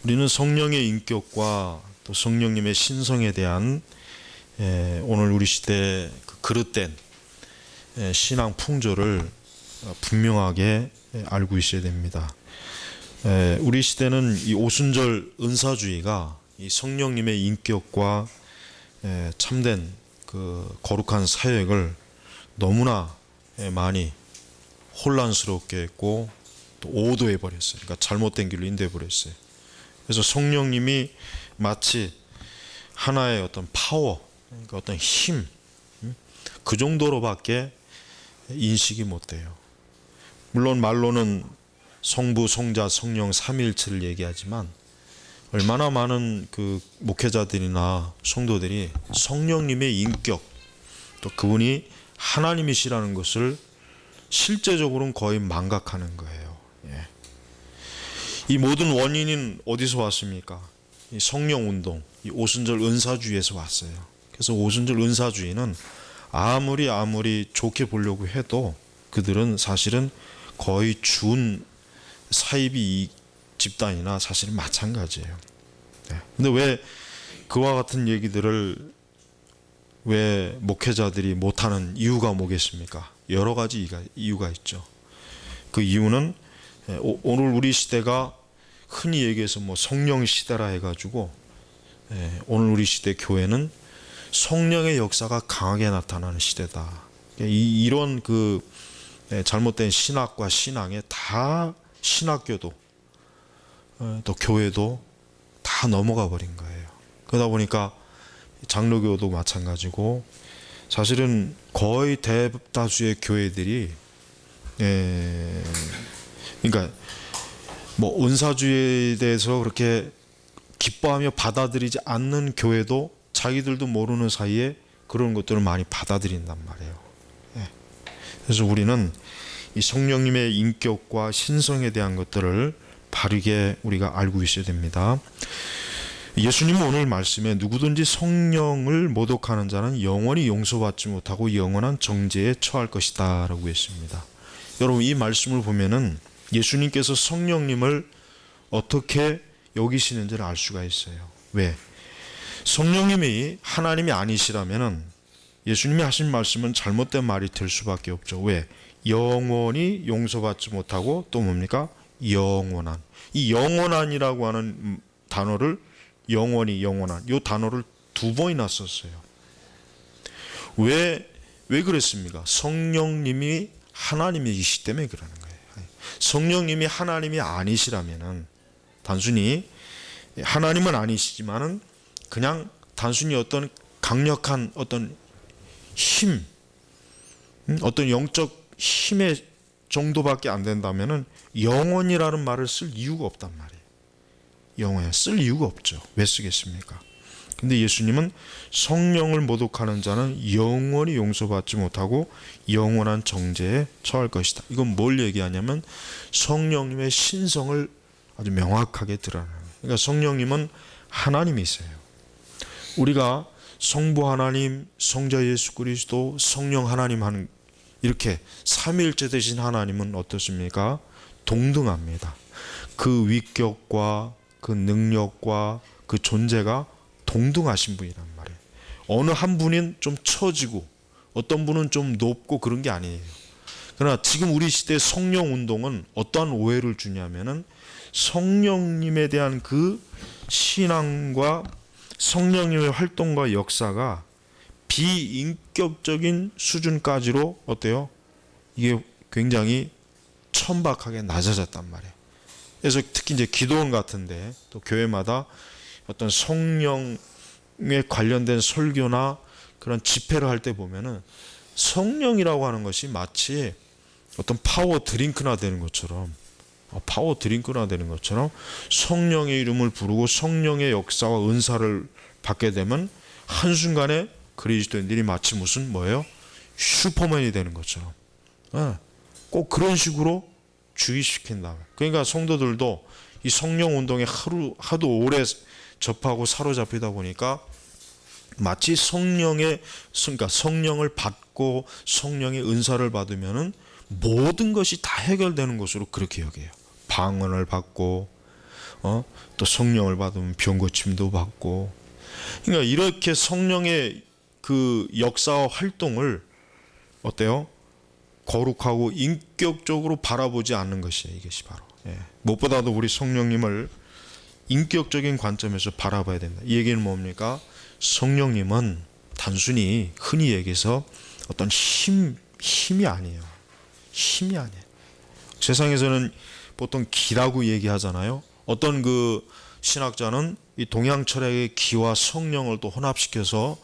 우리는 성령의 인격과 또 성령님의 신성에 대한 오늘 우리 시대의 그 그릇된 신앙 풍조를 분명하게 알고 있어야 됩니다. 우리 시대는 이 오순절 은사주의가 이 성령님의 인격과 참된 그 거룩한 사역을 너무나 많이 혼란스럽게 했고 또 오도해 버렸어요. 그러니까 잘못된 길로 인도해 버렸어요. 그래서 성령님이 마치 하나의 어떤 파워, 그러니까 어떤 힘, 그 정도로밖에 인식이 못 돼요. 물론 말로는 성부, 성자, 성령 삼위일체를 얘기하지만 얼마나 많은 그 목회자들이나 성도들이 성령님의 인격, 또 그분이 하나님이시라는 것을 실제적으로는 거의 망각하는 거예요. 이 모든 원인은 어디서 왔습니까? 이 성령 운동, 이 오순절 은사주의에서 왔어요. 그래서 오순절 은사주의는 아무리 좋게 보려고 해도 그들은 사실은 거의 준 사이비 집단이나 사실은 마찬가지예요. 근데 왜 그와 같은 얘기들을 왜 목회자들이 못하는 이유가 뭐겠습니까? 여러 가지 이유가 있죠. 그 이유는 오늘 우리 시대가 흔히 얘기해서 뭐 성령 시대라 해가지고 오늘 우리 시대 교회는 성령의 역사가 강하게 나타나는 시대다. 이런 그 잘못된 신학과 신앙에 다 신학교도 또 교회도 다 넘어가 버린 거예요. 그러다 보니까 장로교도 마찬가지고 사실은 거의 대다수의 교회들이 그러니까 뭐 은사주의에 대해서 그렇게 기뻐하며 받아들이지 않는 교회도 자기들도 모르는 사이에 그런 것들을 많이 받아들인단 말이에요. 그래서 우리는 이 성령님의 인격과 신성에 대한 것들을 바르게 우리가 알고 있어야 됩니다. 예수님은 오늘 말씀에 누구든지 성령을 모독하는 자는 영원히 용서받지 못하고 영원한 정죄에 처할 것이다 라고 했습니다. 여러분 이 말씀을 보면은 예수님께서 성령님을 어떻게 여기시는지를 알 수가 있어요. 왜? 성령님이 하나님이 아니시라면은 예수님이 하신 말씀은 잘못된 말이 될 수밖에 없죠. 왜? 영원히 용서받지 못하고 또 뭡니까? 영원한. 이 영원한이라고 하는 단어를 영원히 영원한 이 단어를 두 번이나 썼어요. 왜 그랬습니까? 성령님이 하나님이시기 때문에 그러는 거예요. 성령님이 하나님이 아니시라면은 단순히 하나님은 아니시지만은 그냥 단순히 어떤 강력한 어떤 힘, 어떤 영적 힘의 정도밖에 안 된다면은 영원이라는 말을 쓸 이유가 없단 말이에요. 영원히 쓸 이유가 없죠. 왜 쓰겠습니까? 근데 예수님은 성령을 모독하는 자는 영원히 용서받지 못하고 영원한 정죄에 처할 것이다. 이건 뭘 얘기하냐면 성령님의 신성을 아주 명확하게 드러내는 거예요. 그러니까 성령님은 하나님이세요. 우리가 성부 하나님, 성자 예수 그리스도, 성령 하나님 하는 이렇게 삼위일체 되신 하나님은 어떻습니까? 동등합니다. 그 위격과 그 능력과 그 존재가 동등하신 분이란 말이에요. 어느 한 분은 좀 처지고 어떤 분은 좀 높고 그런 게 아니에요. 그러나 지금 우리 시대 성령 운동은 어떠한 오해를 주냐면은 성령님에 대한 그 신앙과 성령님의 활동과 역사가 비인격적인 수준까지로 어때요? 이게 굉장히 천박하게 낮아졌단 말이에요. 그래서 특히 이제 기도원 같은데 또 교회마다 어떤 성령에 관련된 설교나 그런 집회를 할 때 보면은 성령이라고 하는 것이 마치 어떤 파워 드링크나 되는 것처럼 성령의 이름을 부르고 성령의 역사와 은사를 받게 되면 한순간에 그리스도인들이 마치 무슨 뭐예요? 슈퍼맨이 되는 것처럼 꼭 그런 식으로 주의시킨다. 그러니까 성도들도 이 성령 운동에 하도 오래 접하고 사로잡히다 보니까 마치 그러니까 성령을 받고 성령의 은사를 받으면은 모든 것이 다 해결되는 것으로 그렇게 여겨요. 방언을 받고 또 성령을 받으면 병 고침도 받고. 그러니까 이렇게 성령의 그 역사와 활동을 어때요? 거룩하고 인격적으로 바라보지 않는 것이에요. 이것이 바로. 무엇보다도 우리 성령님을 인격적인 관점에서 바라봐야 된다. 이 얘기는 뭡니까? 성령님은 단순히 흔히 얘기해서 어떤 힘이 아니에요. 힘이 아니에요. 세상에서는 보통 기라고 얘기하잖아요. 어떤 그 신학자는 이 동양 철학의 기와 성령을 또 혼합시켜서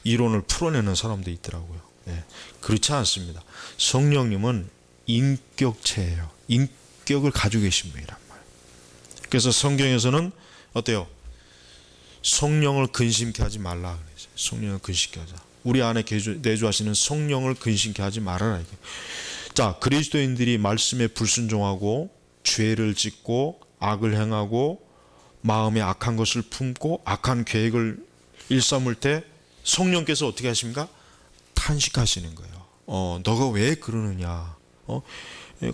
이론을 풀어내는 사람도 있더라고요. 그렇지 않습니다. 성령님은 인격체예요. 인격을 가지고 계신 분이란 말이에요. 그래서 성경에서는 어때요? 성령을 근심케 하지 말라 그랬어요. 성령을 근심케 하자. 우리 안에 내주하시는 성령을 근심케 하지 말아라. 자, 그리스도인들이 말씀에 불순종하고 죄를 짓고 악을 행하고 마음에 악한 것을 품고 악한 계획을 일삼을 때 성령께서 어떻게 하십니까? 탄식하시는 거예요. 너가 왜 그러느냐?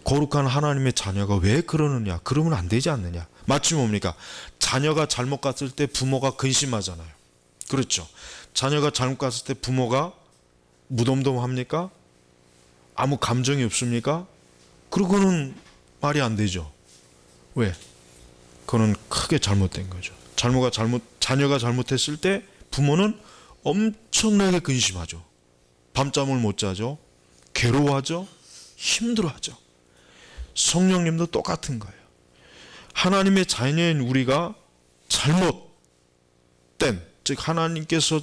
거룩한 하나님의 자녀가 왜 그러느냐? 그러면 안 되지 않느냐? 마치 뭡니까? 자녀가 잘못 갔을 때 부모가 근심하잖아요. 그렇죠? 자녀가 잘못 갔을 때 부모가 무덤덤합니까? 아무 감정이 없습니까? 그러고는 말이 안 되죠. 왜? 그거는 크게 잘못된 거죠. 자녀가 잘못했을 때 부모는 엄청나게 근심하죠. 밤잠을 못 자죠. 괴로워하죠. 힘들어하죠. 성령님도 똑같은 거예요. 하나님의 자녀인 우리가 잘못된, 즉 하나님께서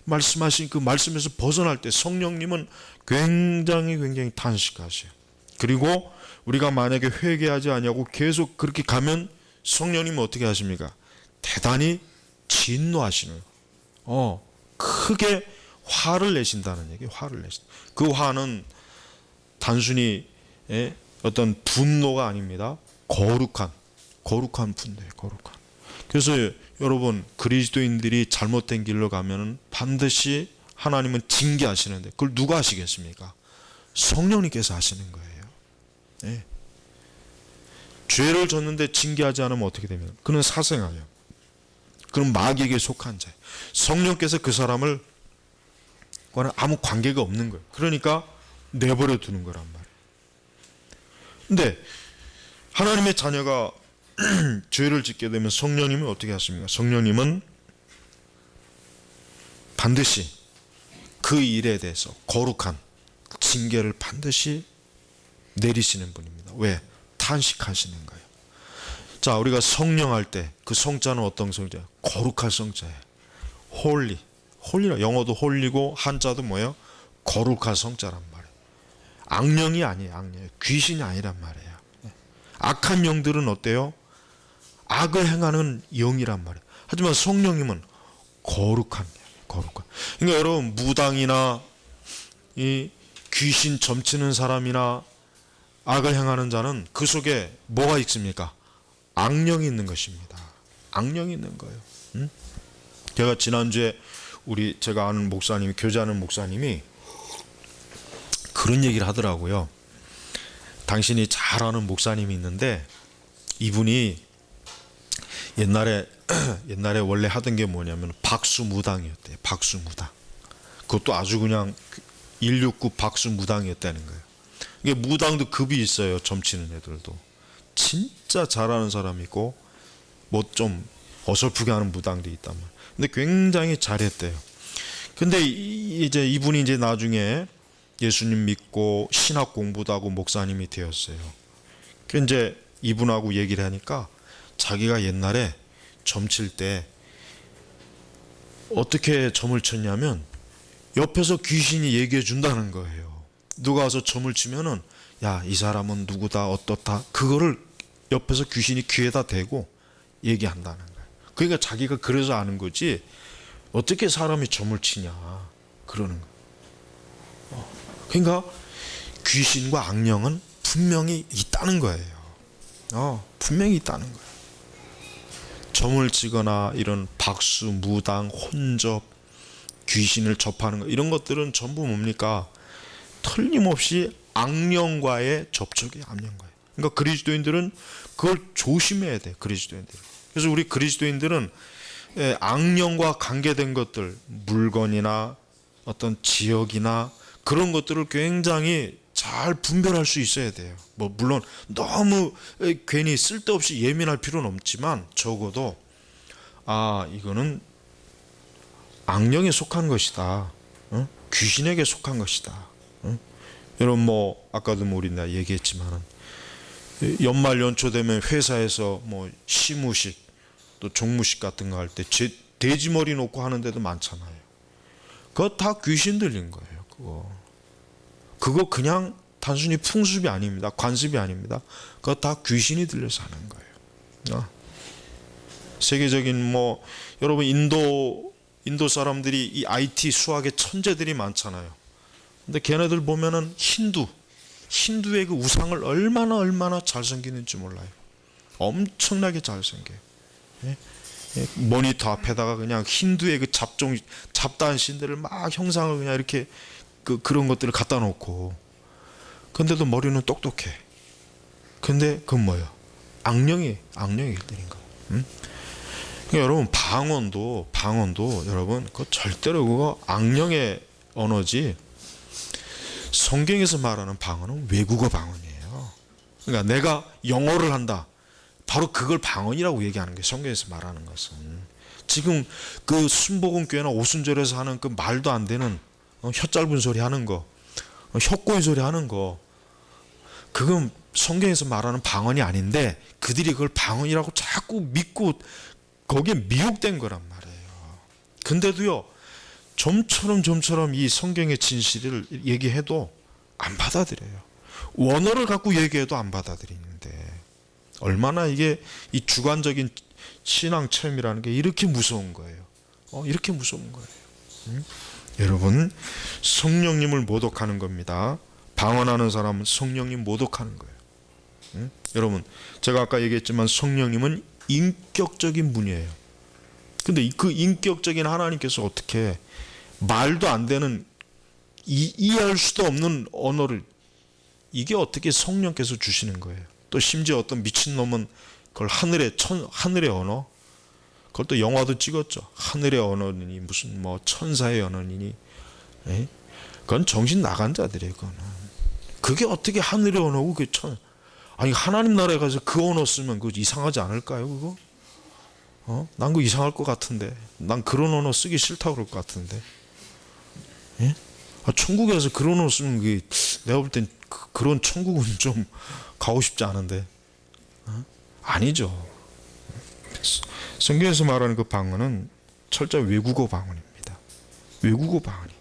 말씀하신 그 말씀에서 벗어날 때 성령님은 굉장히 탄식하세요. 그리고 우리가 만약에 회개하지 아니하고 계속 그렇게 가면 성령님은 어떻게 하십니까? 대단히 진노하시는, 크게 화를 내신다는 얘기예요. 화를 내신다. 그 화는 단순히 어떤 분노가 아닙니다. 거룩한 분노예요. 거룩한. 그래서 여러분, 그리스도인들이 잘못된 길로 가면은 반드시 하나님은 징계하시는데 그걸 누가 하시겠습니까? 성령님께서 하시는 거예요. 죄를 졌는데 징계하지 않으면 어떻게 됩니까? 그는 사생아예요. 그는 마귀에게 속한 자예요. 성령께서 그 사람을 과는 아무 관계가 없는 거예요. 그러니까 내버려 두는 거란 말이에요. 근데 하나님의 자녀가 죄를 짓게 되면 성령님은 어떻게 하십니까? 성령님은 반드시 그 일에 대해서 거룩한 징계를 반드시 내리시는 분입니다. 왜? 탄식하시는 거예요. 자, 우리가 성령할 때 그 성자는 어떤 성자예요? 거룩할 성자예요. 홀리라. 영어도 홀리고 한자도 뭐예요? 거룩할 성자란 말이에요. 악령이 아니에요. 악령. 귀신이 아니란 말이에요. 악한 영들은 어때요? 악을 행하는 영이란 말이에요. 하지만 성령님은 거룩한. 그러니까 여러분, 무당이나 이 귀신 점치는 사람이나 악을 행하는 자는 그 속에 뭐가 있습니까? 악령이 있는 것입니다. 악령이 있는 거예요. 제가 지난주에 제가 아는 목사님이, 교제하는 목사님이 그런 얘기를 하더라고요. 당신이 잘 아는 목사님이 있는데 이분이 옛날에 원래 하던 게 뭐냐면 박수무당이었대요. 박수무당. 그것도 아주 그냥 169 박수무당이었다는 거예요. 이게 무당도 급이 있어요. 점치는 애들도. 진짜 잘하는 사람이 있고 뭐 좀 어설프게 하는 무당도 있단 말이에요. 근데 굉장히 잘했대요. 근데 이제 이분이 이제 나중에 예수님 믿고 신학 공부도 하고 목사님이 되었어요. 그 이제 이분하고 얘기를 하니까 자기가 옛날에 점칠 때 어떻게 점을 쳤냐면 옆에서 귀신이 얘기해 준다는 거예요. 누가 와서 점을 치면은 야, 이 사람은 누구다 어떻다, 그거를 옆에서 귀신이 귀에다 대고 얘기한다는 거예요. 그러니까 자기가 그래서 아는 거지 어떻게 사람이 점을 치냐 그러는 거예요. 그러니까 귀신과 악령은 분명히 있다는 거예요. 분명히 있다는 거예요. 점을 치거나 이런 박수, 무당, 혼접, 귀신을 접하는 거, 이런 것들은 전부 뭡니까? 틀림없이 악령과의 접촉이에요. 악령과의. 그러니까 그리스도인들은 그걸 조심해야 돼. 그리스도인들. 그래서 우리 그리스도인들은 악령과 관계된 것들, 물건이나 어떤 지역이나 그런 것들을 굉장히 잘 분별할 수 있어야 돼요. 뭐 물론 너무 괜히 쓸데없이 예민할 필요는 없지만 적어도 이거는 악령에 속한 것이다. 귀신에게 속한 것이다. 여러분 뭐 아까도 우리가 얘기했지만은 연말 연초 되면 회사에서 뭐 시무식 또 종무식 같은 거 할 때 돼지 머리 놓고 하는 데도 많잖아요. 그거 다 귀신 들린 거예요. 그거 그냥 단순히 풍습이 아닙니다. 관습이 아닙니다. 그거 다 귀신이 들려서 하는 거예요. 세계적인 뭐 여러분 인도 사람들이 이 IT 수학의 천재들이 많잖아요. 근데 걔네들 보면은 힌두의 그 우상을 얼마나 잘 섬기는지 몰라요. 엄청나게 잘 섬겨요. 모니터 앞에다가 그냥 힌두의 그 잡다한 신들을 막 형상을 그냥 이렇게 그런 것들을 갖다 놓고, 근데도 머리는 똑똑해. 근데 그건 뭐예요? 악령이 일들인 거예요. 그러니까 여러분 방언도 여러분 그거 절대로 그거 악령의 언어지. 성경에서 말하는 방언은 외국어 방언이에요. 그러니까 내가 영어를 한다. 바로 그걸 방언이라고 얘기하는 게 성경에서 말하는 것은. 지금 그 순복음교회나 오순절에서 하는 그 말도 안 되는 혀 짧은 소리 하는 거, 혀꼬인 소리 하는 거, 그건 성경에서 말하는 방언이 아닌데 그들이 그걸 방언이라고 자꾸 믿고 거기에 미혹된 거란 말이에요. 근데도요, 좀처럼 이 성경의 진실을 얘기해도 안 받아들여요. 원어를 갖고 얘기해도 안 받아들이는데 얼마나 이게 이 주관적인 신앙 체험이라는 게 이렇게 무서운 거예요. 이렇게 무서운 거예요. 여러분, 성령님을 모독하는 겁니다. 방언하는 사람은 성령님 모독하는 거예요. 여러분, 제가 아까 얘기했지만 성령님은 인격적인 분이에요. 근데 그 인격적인 하나님께서 어떻게 말도 안 되는 이해할 수도 없는 언어를, 이게 어떻게 성령께서 주시는 거예요. 또 심지어 어떤 미친놈은 그걸 하늘의 언어, 그걸 또 영화도 찍었죠. 하늘의 언어니 무슨 뭐 천사의 언어니, 그건 정신 나간 자들이에요. 그게 어떻게 하늘의 언어고 그게 아니 하나님 나라에 가서 그 언어 쓰면 그거 이상하지 않을까요? 그거? 난 그거 이상할 것 같은데, 난 그런 언어 쓰기 싫다고 그럴 것 같은데. 천국에서 그런 언어 쓰면 그게 내가 볼 땐 그런 천국은 좀 가고 싶지 않은데. 아니죠. 성경에서 말하는 그 방언은 철저히 외국어 방언입니다. 외국어 방언이.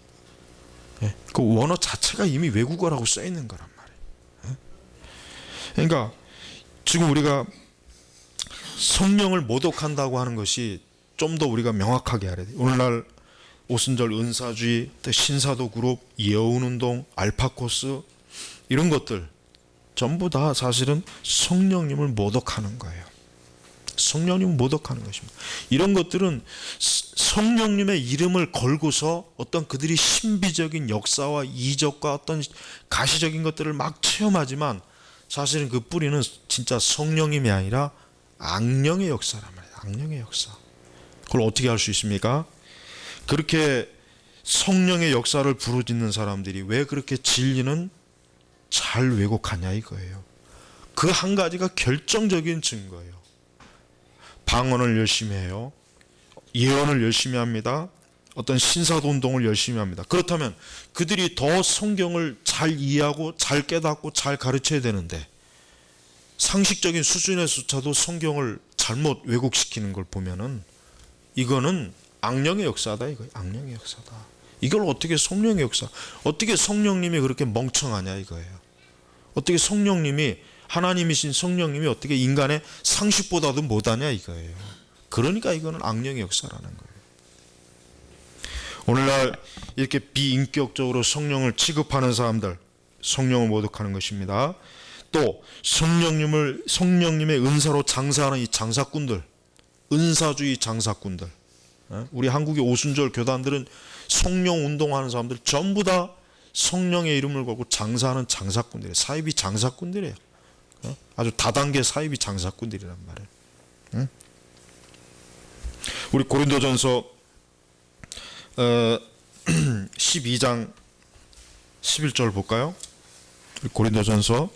그 원어 자체가 이미 외국어라고 써 있는 거란 말이에요. 그러니까 지금 우리가 성령을 모독한다고 하는 것이 좀 더 우리가 명확하게 알아야 돼요. 오늘날 오순절 은사주의, 신사도 그룹, 예언운동, 알파코스 이런 것들 전부 다 사실은 성령님을 모독하는 거예요. 성령님을 모독하는 것입니다. 이런 것들은 성령님의 이름을 걸고서 어떤 그들이 신비적인 역사와 이적과 어떤 가시적인 것들을 막 체험하지만 사실은 그 뿌리는 진짜 성령님이 아니라 악령의 역사란 말이에요. 악령의 역사. 그걸 어떻게 할 수 있습니까? 그렇게 성령의 역사를 부르짖는 사람들이 왜 그렇게 진리는 잘 왜곡하냐 이거예요. 그 한 가지가 결정적인 증거예요. 방언을 열심히 해요. 예언을 열심히 합니다. 어떤 신사도 운동을 열심히 합니다. 그렇다면 그들이 더 성경을 잘 이해하고 잘 깨닫고 잘 가르쳐야 되는데 상식적인 수준에서조차도 성경을 잘못 왜곡시키는 걸 보면은 이거는 악령의 역사다 이거예요. 악령의 역사다. 이걸 어떻게 성령의 역사, 어떻게 성령님이 그렇게 멍청하냐 이거예요. 어떻게 성령님이, 하나님이신 성령님이 어떻게 인간의 상식보다도 못하냐 이거예요. 그러니까 이거는 악령의 역사라는 거예요. 오늘날 이렇게 비인격적으로 성령을 취급하는 사람들, 성령을 모독하는 것입니다. 또 성령님의 은사로 장사하는 이 장사꾼들, 은사주의 장사꾼들, 우리 한국의 오순절 교단들은 성령 운동하는 사람들 전부 다 성령의 이름을 걸고 장사하는 장사꾼들이에요. 사이비 장사꾼들이에요. 아주 다단계 사이비 장사꾼들이란 말이에요. 우리 고린도전서 12장 11절 볼까요? 우리 고린도전서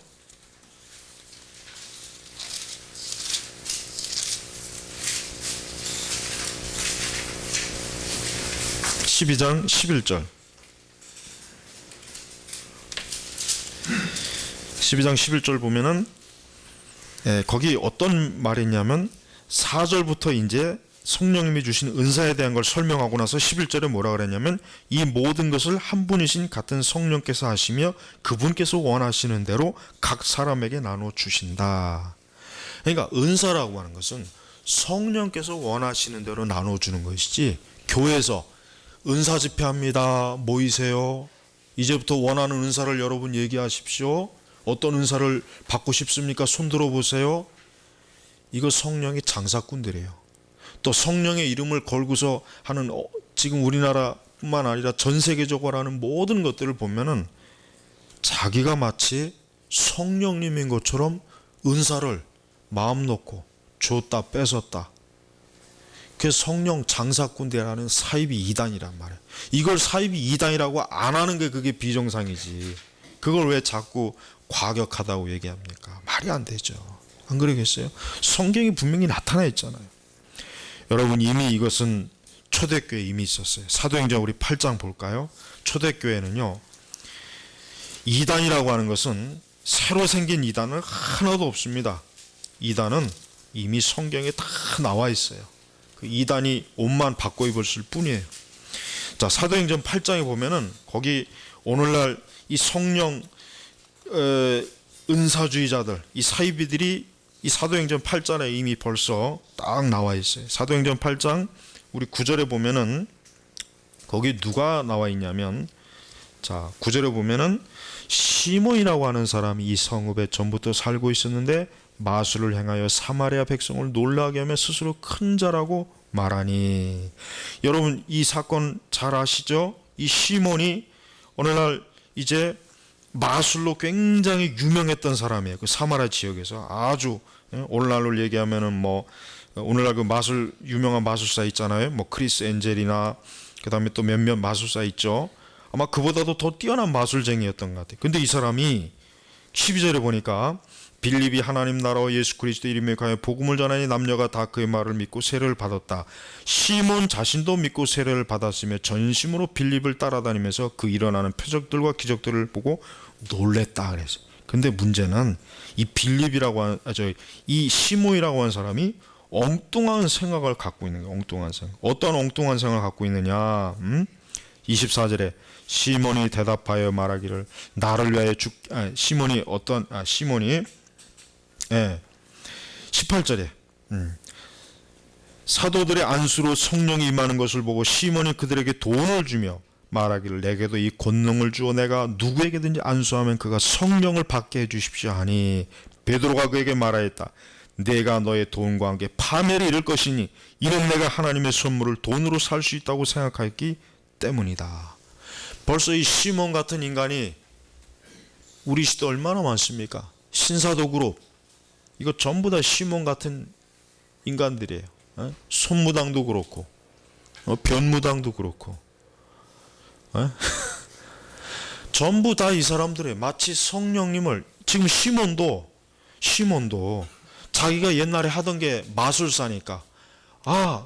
12장 11절 12장 11절 보면은 거기 어떤 말이 있냐면 4절부터 이제 성령님이 주신 은사에 대한 걸 설명하고 나서 11절에 뭐라 그랬냐면 이 모든 것을 한 분이신 같은 성령께서 하시며 그분께서 원하시는 대로 각 사람에게 나눠 주신다. 그러니까 은사라고 하는 것은 성령께서 원하시는 대로 나눠 주는 것이지, 교회에서 은사 집회합니다, 모이세요, 이제부터 원하는 은사를 여러분 얘기하십시오, 어떤 은사를 받고 싶습니까, 손 들어보세요, 이거 성령의 장사꾼들이에요. 또 성령의 이름을 걸고서 하는 지금 우리나라뿐만 아니라 전 세계적으로 하는 모든 것들을 보면은 자기가 마치 성령님인 것처럼 은사를 마음 놓고 줬다 뺏었다. 그게 성령 장사꾼들이라는 사이비 이단이란 말이에요. 이걸 사이비 이단이라고 안 하는 게 그게 비정상이지. 그걸 왜 자꾸 과격하다고 얘기합니까? 말이 안 되죠. 안 그러겠어요? 성경이 분명히 나타나 있잖아요. 여러분, 이미 이것은 초대교회에 이미 있었어요. 사도행전 우리 8장 볼까요? 초대교회는요, 이단이라고 하는 것은 새로 생긴 이단은 하나도 없습니다. 이단은 이미 성경에 다 나와 있어요. 그 이단이 옷만 바꿔 입었을 뿐이에요. 자, 사도행전 8장에 보면은 거기 오늘날 이 성령 은사주의자들, 이 사이비들이 이 사도행전 8장에 이미 벌써 딱 나와 있어요. 사도행전 8장 우리 9절에 보면은 거기 누가 나와 있냐면, 자, 9절에 보면은 시몬이라고 하는 사람이 이 성읍에 전부터 살고 있었는데 마술을 행하여 사마리아 백성을 놀라게 하며 스스로 큰 자라고 말하니. 여러분, 이 사건 잘 아시죠? 이 시몬이 오늘날 이제 마술로 굉장히 유명했던 사람이에요. 그 사마리아 지역에서 아주, 오늘날로 얘기하면은 뭐 오늘날 그 마술 유명한 마술사 있잖아요. 뭐 크리스 엔젤이나 그다음에 또 몇몇 마술사 있죠. 아마 그보다도 더 뛰어난 마술쟁이였던 것 같아요. 근데 이 사람이 12절에 보니까 빌립이 하나님 나라와 예수 그리스도 이름에 가여 복음을 전하니 남녀가 다 그의 말을 믿고 세례를 받았다. 시몬 자신도 믿고 세례를 받았으며 전심으로 빌립을 따라다니면서 그 일어나는 표적들과 기적들을 보고 놀랬다 그랬어요. 근데 문제는 이 빌립이라고 하는 이 시몬이라고 하는 사람이 엉뚱한 생각을 갖고 있는 거예요. 엉뚱한 생각. 어떤 엉뚱한 생각을 갖고 있느냐? 24절에 시몬이 대답하여 말하기를 나를 위하여 시몬이 18절에 사도들의 안수로 성령이 임하는 것을 보고 시몬이 그들에게 돈을 주며 말하기를 내게도 이 권능을 주어 내가 누구에게든지 안수하면 그가 성령을 받게 해주십시오 하니 베드로가 그에게 말하였다. 내가 너의 돈과 함께 파멸에 이를 것이니 이는 내가 하나님의 선물을 돈으로 살 수 있다고 생각하였기 때문이다. 벌써 이 시몬 같은 인간이 우리 시대 얼마나 많습니까? 신사도 그룹, 이거 전부 다 시몬 같은 인간들이에요. 손무당도 그렇고 변무당도 그렇고 전부 다 이 사람들이에요. 마치 성령님을, 지금 시몬도 자기가 옛날에 하던 게 마술사니까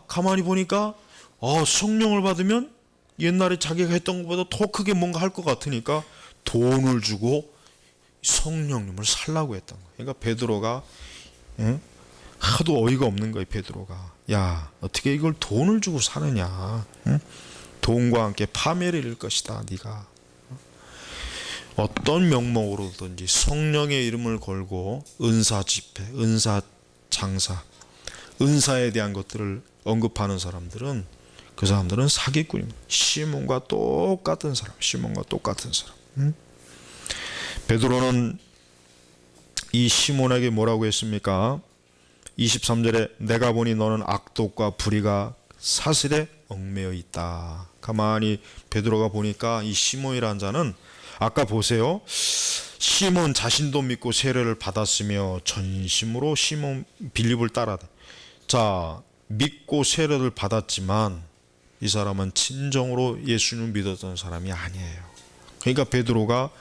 가만히 보니까 성령을 받으면 옛날에 자기가 했던 것보다 더 크게 뭔가 할 것 같으니까 돈을 주고 성령님을 살라고 했던 거예요. 그러니까 베드로가 하도 어이가 없는 거예요. 베드로가 야 어떻게 이걸 돈을 주고 사느냐, 돈과 함께 파멸에 이를 것이다. 네가 어떤 명목으로든지 성령의 이름을 걸고 은사 집회, 은사 장사, 은사에 대한 것들을 언급하는 사람들은 그 사람들은 사기꾼입니다. 시몬과 똑같은 사람. 베드로는 이 시몬에게 뭐라고 했습니까? 23절에 내가 보니 너는 악독과 불의가 사슬에 얽매여 있다. 가만히 베드로가 보니까 이 시몬이라는 자는 아까 보세요. 시몬 자신도 믿고 세례를 받았으며 전심으로 시몬 빌립을 따라다. 자, 믿고 세례를 받았지만 이 사람은 진정으로 예수님을 믿었던 사람이 아니에요. 그러니까 베드로가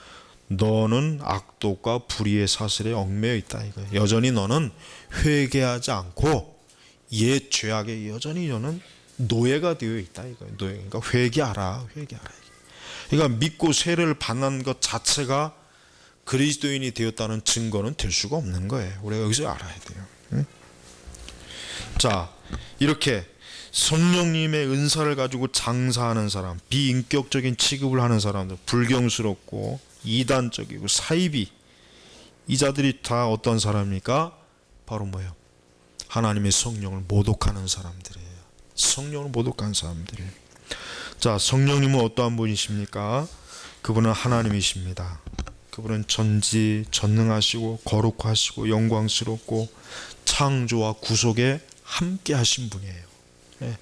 너는 악독과 불의의 사슬에 얽매여 있다 이거예요. 여전히 너는 회개하지 않고 옛 죄악에 여전히 너는 노예가 되어 있다 이거예요. 노예. 그러니까 회개하라. 그러니까 믿고 세례를 받는 것 자체가 그리스도인이 되었다는 증거는 될 수가 없는 거예요. 우리가 여기서 알아야 돼요. 응? 자, 이렇게 성령님의 은사를 가지고 장사하는 사람, 비인격적인 취급을 하는 사람들, 불경스럽고 이단적이고 사이비, 이 자들이 다 어떤 사람입니까? 바로 뭐예요? 하나님의 성령을 모독하는 사람들이에요. 성령을 모독하는 사람들이에요. 자, 성령님은 어떠한 분이십니까? 그분은 하나님이십니다. 그분은 전지전능하시고 거룩하시고 영광스럽고 창조와 구속에 함께 하신 분이에요. 네.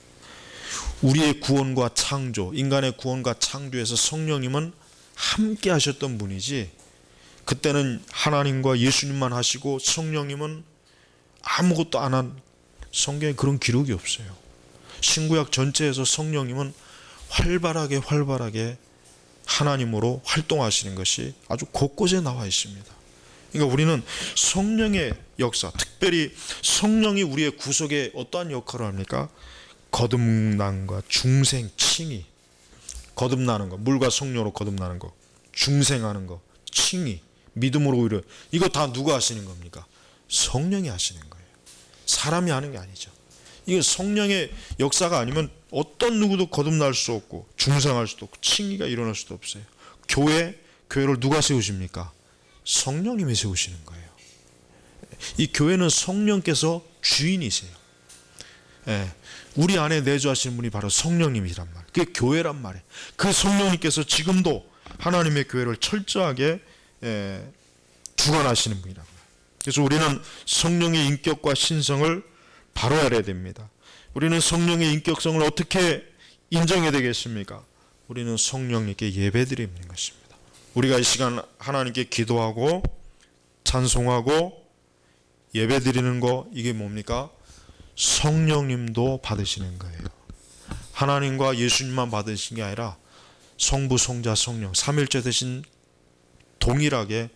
우리의 구원과 창조, 인간의 구원과 창조에서 성령님은 함께 하셨던 분이지, 그때는 하나님과 예수님만 하시고 성령님은 아무것도 안 한, 성경에 그런 기록이 없어요. 신구약 전체에서 성령님은 활발하게 하나님으로 활동하시는 것이 아주 곳곳에 나와 있습니다. 그러니까 우리는 성령의 역사, 특별히 성령이 우리의 구속에 어떠한 역할을 합니까? 거듭남과 중생, 칭의, 거듭나는 거, 물과 성령으로 거듭나는 거, 중생하는 거, 칭의, 믿음으로 오히려, 이거 다 누가 하시는 겁니까? 성령이 하시는 거예요. 사람이 하는 게 아니죠. 이거 성령의 역사가 아니면 어떤 누구도 거듭날 수 없고 중생할 수도 없고 칭의가 일어날 수도 없어요. 교회를 누가 세우십니까? 성령님이 세우시는 거예요. 이 교회는 성령께서 주인이세요. 예, 우리 안에 내주하시는 분이 바로 성령님이란 말이에요. 그게 교회란 말이에요. 그 성령님께서 지금도 하나님의 교회를 철저하게 주관하시는 분이란 말이에요. 그래서 우리는 성령의 인격과 신성을 바로 알아야 됩니다. 우리는 성령의 인격성을 어떻게 인정해야 되겠습니까? 우리는 성령님께 예배드리는 것입니다. 우리가 이 시간 하나님께 기도하고 찬송하고 예배드리는 거, 이게 뭡니까? 성령님도 받으시는 거예요. 하나님과 예수님만 받으신 게 아니라 성부, 성자, 성령 삼일체 대신 동일하게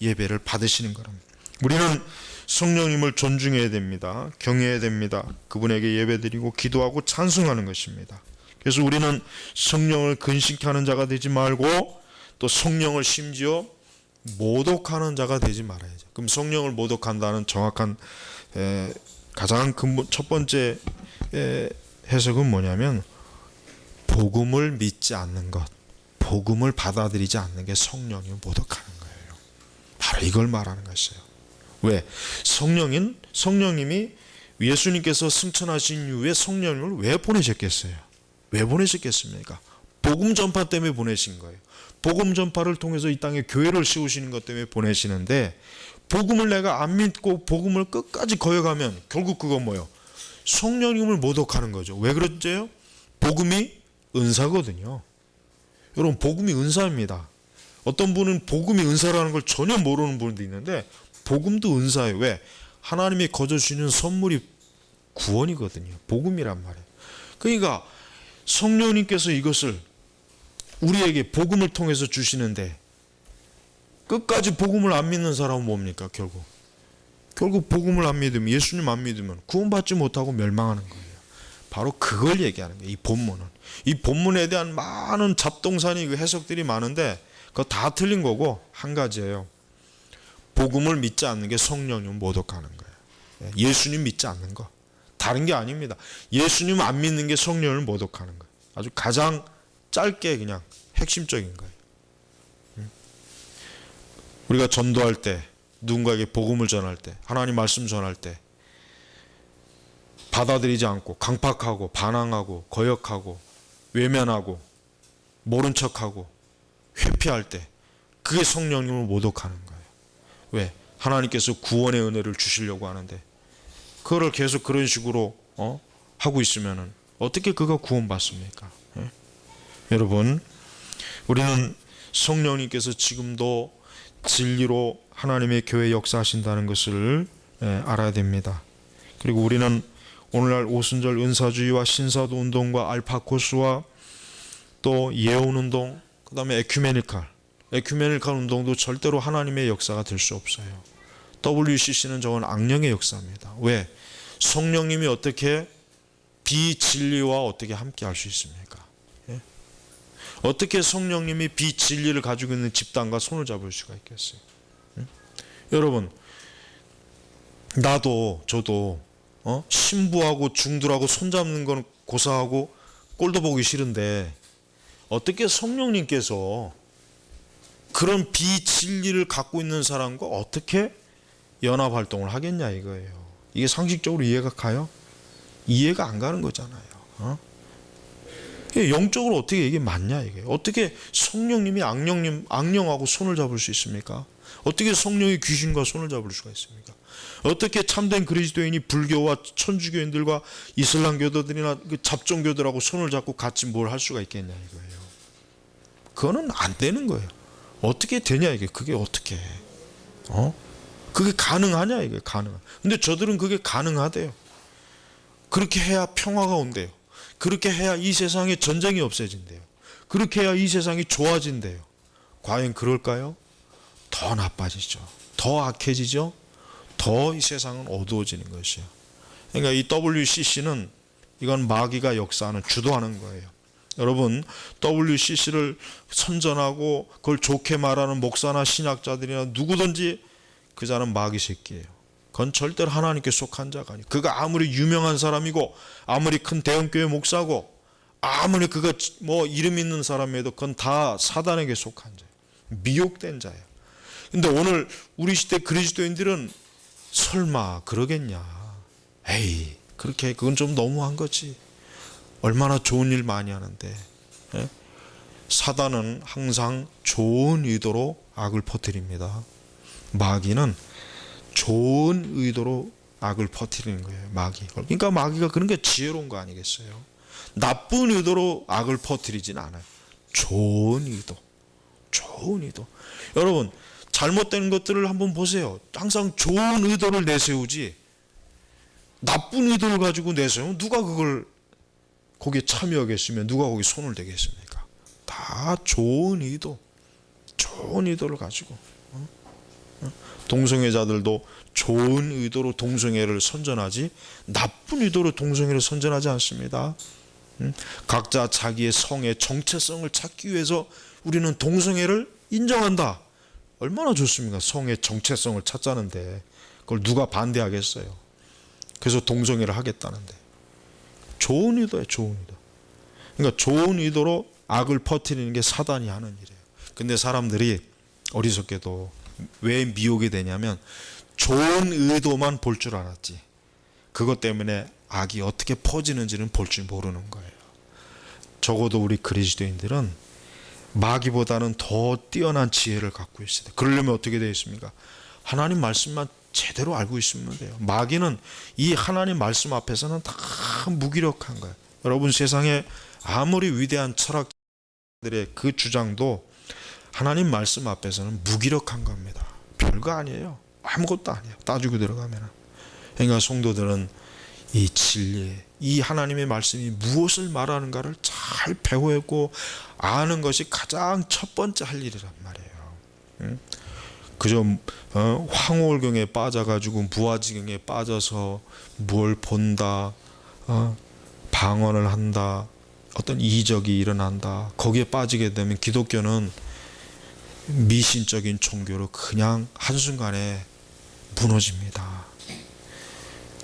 예배를 받으시는 거랍니다. 우리는 성령님을 존중해야 됩니다. 경외해야 됩니다. 그분에게 예배드리고 기도하고 찬송하는 것입니다. 그래서 우리는 성령을 근심케 하는 자가 되지 말고 또 성령을 심지어 모독하는 자가 되지 말아야죠. 그럼 성령을 모독한다는 정확한 가장 근본 첫 번째 해석은 뭐냐면 복음을 믿지 않는 것, 복음을 받아들이지 않는 게 성령을 모독하는 거예요. 바로 이걸 말하는 것이에요. 왜? 성령님이 예수님께서 승천하신 이후에 성령님을 왜 보내셨겠어요? 왜 보내셨겠습니까? 복음 전파 때문에 보내신 거예요. 복음 전파를 통해서 이 땅에 교회를 세우시는 것 때문에 보내시는데, 복음을 내가 안 믿고 복음을 끝까지 거역하면 결국 그건 뭐예요? 성령님을 모독하는 거죠. 왜 그랬죠? 복음이 은사거든요. 여러분, 복음이 은사입니다. 어떤 분은 복음이 은사라는 걸 전혀 모르는 분도 있는데, 복음도 은사예요. 왜? 하나님이 거저주시는 선물이 구원이거든요. 복음이란 말이에요. 그러니까 성령님께서 이것을 우리에게 복음을 통해서 주시는데, 끝까지 복음을 안 믿는 사람은 뭡니까? 결국 복음을 안 믿으면, 예수님 안 믿으면 구원받지 못하고 멸망하는 거예요. 바로 그걸 얘기하는 거예요. 이 본문은. 이 본문에 대한 많은 잡동사니 해석들이 많은데 그거 다 틀린 거고, 한 가지예요. 복음을 믿지 않는 게 성령님을 모독하는 거예요. 예수님 믿지 않는 거. 다른 게 아닙니다. 예수님 안 믿는 게 성령을 모독하는 거예요. 아주 가장 짧게 그냥 핵심적인 거예요. 우리가 전도할 때, 누군가에게 복음을 전할 때, 하나님 말씀 전할 때 받아들이지 않고 강팍하고 반항하고 거역하고 외면하고 모른 척하고 회피할 때, 그게 성령님을 모독하는 거예요. 왜? 하나님께서 구원의 은혜를 주시려고 하는데 그거를 계속 그런 식으로 하고 있으면은 어떻게 그가 구원받습니까? 여러분, 우리는 성령님께서 지금도 진리로 하나님의 교회 역사하신다는 것을 알아야 됩니다. 그리고 우리는 오늘날 오순절 은사주의와 신사도 운동과 알파코스와 또 예언 운동, 그 다음에 에큐메니칼 운동도 절대로 하나님의 역사가 될 수 없어요. WCC는 저건 악령의 역사입니다. 왜? 성령님이 어떻게 비진리와 어떻게 함께 할 수 있습니까? 예? 어떻게 성령님이 비진리를 가지고 있는 집단과 손을 잡을 수가 있겠어요? 예? 여러분, 저도 신부하고 중들하고 손잡는 건 고사하고 꼴도 보기 싫은데 어떻게 성령님께서 그런 비진리를 갖고 있는 사람과 어떻게 연합 활동을 하겠냐 이거예요. 이게 상식적으로 이해가 가요? 이해가 안 가는 거잖아요. 영적으로 어떻게 이게 맞냐 이게. 어떻게 성령님이 악령하고 손을 잡을 수 있습니까? 어떻게 성령이 귀신과 손을 잡을 수가 있습니까? 어떻게 참된 그리스도인이 불교와 천주교인들과 이슬람교도들이나 그 잡종교들하고 손을 잡고 같이 뭘 할 수가 있겠냐 이거예요. 그거는 안 되는 거예요. 어떻게 되냐 이게. 그게 어떻게 그게 가능하냐 이게. 근데 저들은 그게 가능하대요. 그렇게 해야 평화가 온대요. 그렇게 해야 이 세상에 전쟁이 없어진대요. 그렇게 해야 이 세상이 좋아진대요. 과연 그럴까요? 더 나빠지죠. 더 악해지죠. 더 이 세상은 어두워지는 것이에요. 그러니까 이 WCC는 이건 마귀가 역사하는 주도하는 거예요. 여러분, WCC를 선전하고 그걸 좋게 말하는 목사나 신학자들이나 누구든지 그 자는 마귀 새끼예요. 그건 절대로 하나님께 속한 자가 아니에요. 그가 아무리 유명한 사람이고 아무리 큰 대형교회 목사고 아무리 그가 뭐 이름 있는 사람이어도 그건 다 사단에게 속한 자예요. 미혹된 자예요. 근데 오늘 우리 시대 그리스도인들은 설마 그러겠냐. 에이, 그건 좀 너무한 거지. 얼마나 좋은 일 많이 하는데. 예? 사단은 항상 좋은 의도로 악을 퍼뜨립니다. 마귀는 좋은 의도로 악을 퍼뜨리는 거예요. 그러니까 마귀가 그런 게 지혜로운 거 아니겠어요? 나쁜 의도로 악을 퍼뜨리진 않아요. 좋은 의도. 여러분, 잘못된 것들을 한번 보세요. 항상 좋은 의도를 내세우지 나쁜 의도를 가지고 내세우면 누가 그걸 거기에 참여하겠으면 누가 거기 손을 대겠습니까? 다 좋은 의도를 가지고. 동성애자들도 좋은 의도로 동성애를 선전하지 나쁜 의도로 동성애를 선전하지 않습니다. 각자 자기의 성의 정체성을 찾기 위해서 우리는 동성애를 인정한다. 얼마나 좋습니까? 성의 정체성을 찾자는데 그걸 누가 반대하겠어요? 그래서 동성애를 하겠다는데. 좋은 의도예요. 그러니까 좋은 의도로 악을 퍼뜨리는 게 사단이 하는 일이에요. 근데 사람들이 어리석게도 왜 미혹이 되냐면 좋은 의도만 볼 줄 알았지 그것 때문에 악이 어떻게 퍼지는지는 볼 줄 모르는 거예요. 적어도 우리 그리스도인들은 마귀보다는 더 뛰어난 지혜를 갖고 있어야 돼요. 그러려면 어떻게 되어 있습니까? 하나님 말씀만 제대로 알고 있으면 돼요. 마귀는 이 하나님 말씀 앞에서는 다 무기력한 거예요. 여러분, 세상에 아무리 위대한 철학자들의 그 주장도 하나님 말씀 앞에서는 무기력한 겁니다. 별거 아니에요. 아무것도 아니에요. 따지고 들어가면. 그러니까 성도들은 이 진리, 이 하나님의 말씀이 무엇을 말하는가를 잘 배우고 아는 것이 가장 첫 번째 할 일이란 말이에요. 그저 황홀경에 빠져가지고 무아지경에 빠져서 뭘 본다, 방언을 한다, 어떤 이적이 일어난다. 거기에 빠지게 되면 기독교는 미신적인 종교로 그냥 한순간에 무너집니다.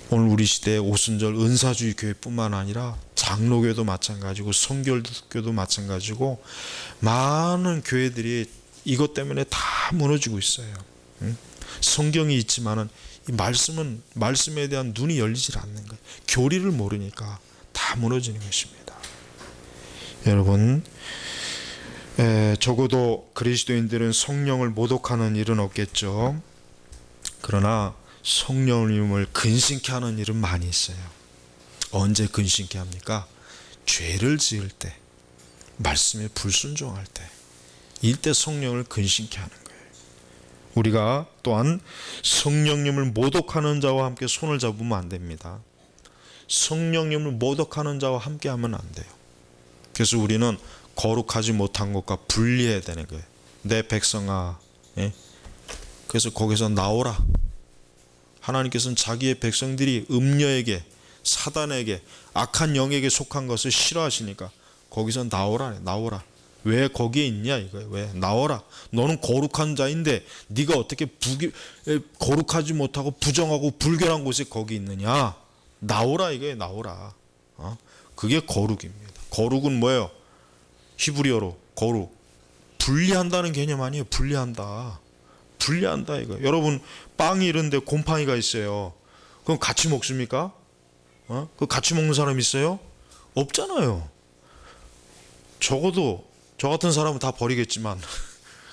오늘 우리 시대의 오순절 은사주의 교회뿐만 아니라 장로교도 마찬가지고 성결교도 마찬가지고 많은 교회들이 이것 때문에 다 무너지고 있어요. 성경이 있지만은 이 말씀에 대한 눈이 열리질 않는 거예요. 교리를 모르니까 다 무너지는 것입니다. 여러분, 적어도 그리스도인들은 성령을 모독하는 일은 없겠죠. 그러나 성령님을 근심케 하는 일은 많이 있어요. 언제 근심케 합니까? 죄를 지을 때, 말씀에 불순종할 때, 이때 성령을 근심케 하는 거예요. 우리가 또한 성령님을 모독하는 자와 함께 손을 잡으면 안 됩니다. 성령님을 모독하는 자와 함께 하면 안 돼요. 그래서 우리는 거룩하지 못한 것과 분리해야 되는 거예요. 내 백성아, 예? 그래서 거기서 나오라. 하나님께서는 자기의 백성들이 음녀에게, 사단에게, 악한 영에게 속한 것을 싫어하시니까 거기서 나오라. 왜 거기에 있냐 이거예요. 왜 나오라. 너는 거룩한 자인데 네가 어떻게 거룩하지 못하고 부정하고 불결한 곳에 거기 있느냐. 나오라 이거예요. 나오라. 그게 거룩입니다. 거룩은 뭐예요? 히브리어로 거룩, 분리한다는 개념 아니에요. 분리한다 이거. 여러분 빵이 이런데 곰팡이가 있어요. 그럼 같이 먹습니까? 그 같이 먹는 사람 있어요? 없잖아요. 적어도 저 같은 사람은 다 버리겠지만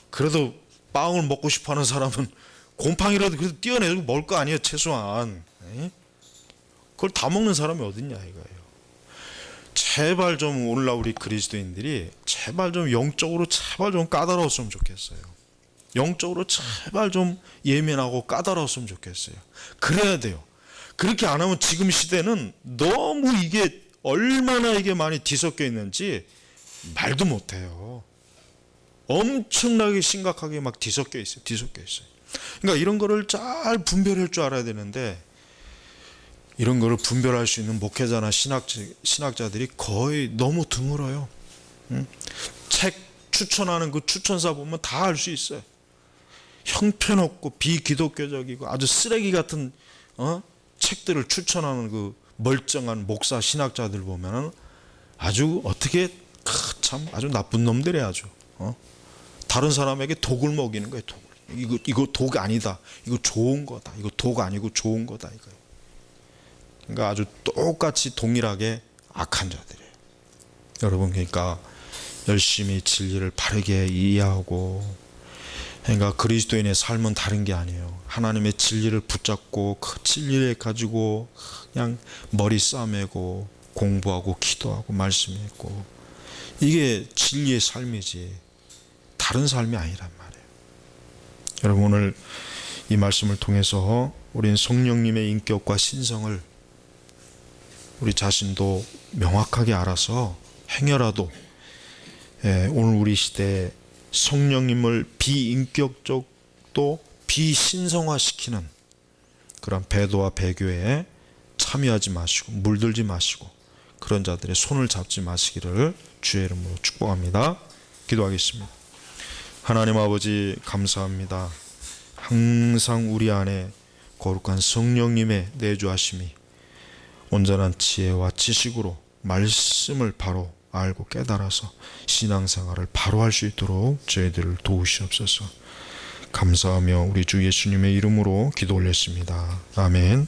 그래도 빵을 먹고 싶어하는 사람은 곰팡이라도 그래도 떼어내고 먹을 거 아니에요. 최소한. 그걸 다 먹는 사람이 어딨냐 이거예요. 제발 좀 오늘날 우리 그리스도인들이 제발 좀 영적으로 제발 좀 까다로웠으면 좋겠어요. 영적으로 제발 좀 예민하고 까다로웠으면 좋겠어요. 그래야 돼요. 그렇게 안 하면 지금 시대는 너무 이게 얼마나 이게 많이 뒤섞여 있는지 말도 못해요. 엄청나게 심각하게 막 뒤섞여 있어요. 그러니까 이런 거를 잘 분별할 줄 알아야 되는데 이런 거를 분별할 수 있는 목회자나 신학자들이 거의 너무 드물어요. 책 추천하는 그 추천사 보면 다 알 수 있어요. 형편없고 비기독교적이고 아주 쓰레기 같은 책들을 추천하는 그 멀쩡한 목사 신학자들 보면 아주 어떻게 참 아주 나쁜 놈들이 아주 다른 사람에게 독을 먹이는 거예요. 이거 독 아니다. 이거 좋은 거다. 이거 독 아니고 좋은 거다 이거예요. 그러니까 아주 똑같이 동일하게 악한 자들이에요. 여러분 그러니까 열심히 진리를 바르게 이해하고 그러니까 그리스도인의 삶은 다른 게 아니에요. 하나님의 진리를 붙잡고 그 진리를 가지고 그냥 머리 싸매고 공부하고 기도하고 말씀 읽고 이게 진리의 삶이지 다른 삶이 아니란 말이에요. 여러분 오늘 이 말씀을 통해서 우리는 성령님의 인격과 신성을 우리 자신도 명확하게 알아서 행여라도 오늘 우리 시대에 성령님을 비인격적도 비신성화시키는 그런 배도와 배교에 참여하지 마시고 물들지 마시고 그런 자들의 손을 잡지 마시기를 주의 이름으로 축복합니다. 기도하겠습니다. 하나님 아버지 감사합니다. 항상 우리 안에 거룩한 성령님의 내주하심이 온전한 지혜와 지식으로 말씀을 바로 알고 깨달아서 신앙생활을 바로 할 수 있도록 저희들을 도우시옵소서. 감사하며 우리 주 예수님의 이름으로 기도 올렸습니다. 아멘.